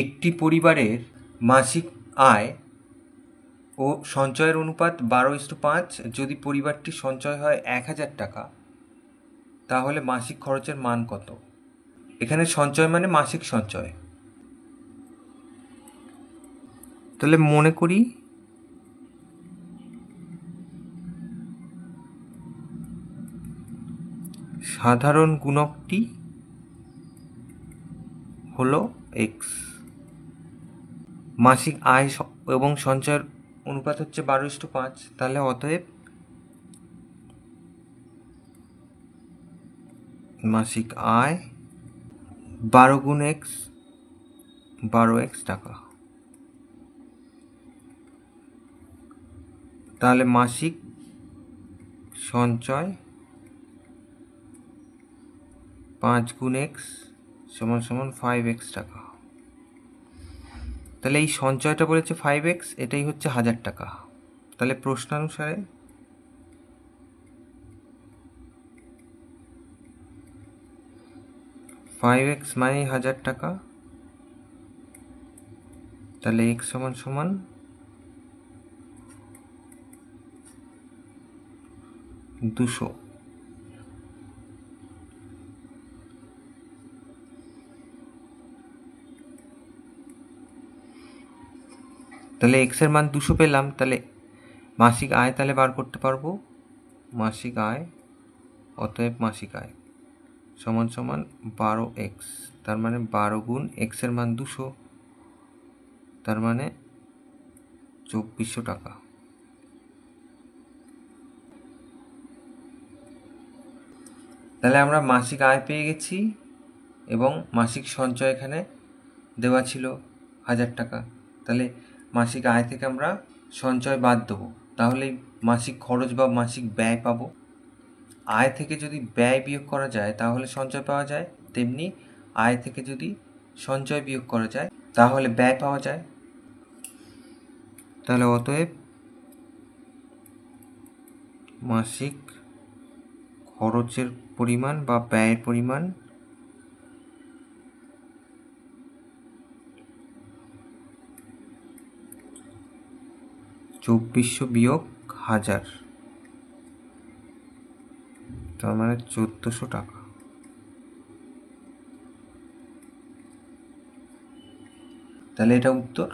একটি পরিবারের মাসিক আয় ও সঞ্চয়ের অনুপাত 12:5। যদি পরিবারটির সঞ্চয় হয় 1,000 টাকা, তাহলে মাসিক খরচের মান কত? এখানে সঞ্চয় মানে মাসিক সঞ্চয়। তাহলে মনে করি সাধারণ গুণকটি হলো এক্স। মাসিক আয় এবং সঞ্চয়ের অনুপাত হচ্ছে 12:5। তাহলে অতএব মাসিক আয় 12 গুণ এক্স, 12x টাকা। তাহলে মাসিক সঞ্চয় 5 গুণ এক্স সমান সমান 5x টাকা। তাহলে এই সঞ্চয়টা বলেছে 5x, এটাই হচ্ছে 1000 টাকা। তাহলে প্রশ্নানুসারে ফাইভ এক্স মানে 1000 টাকা। তাহলে x সমান সমান 200। তাহলে x এর মান 200 পেলাম। তাহলে মাসিক আয় তাহলে বার করতে পারবো। মাসিক আয়, অতএব মাসিক আয় সমান সমান 12x। তার মানে 12 গুণ x এর মান 200, তার মানে 2400 টাকা। তাহলে আমরা মাসিক আয় পেয়ে গেছি এবং মাসিক সঞ্চয় এখানে দেওয়া ছিল 1000 টাকা। তাহলে মাসিক আয় থেকে আমরা সঞ্চয় বাদ দেবো, তাহলেই মাসিক খরচ বা মাসিক ব্যয় পাবো। আয় থেকে যদি ব্যয় বিয়োগ করা যায় তাহলে সঞ্চয় পাওয়া যায়, তেমনি আয় থেকে যদি সঞ্চয় বিয়োগ করা যায় তাহলে ব্যয় পাওয়া যায়। তাহলে অতএব মাসিক খরচের পরিমাণ বা ব্যয়ের পরিমাণ 2400 বিয়োগ 1000, তার মানে 1400 টাকা। তাহলে এটা উত্তর।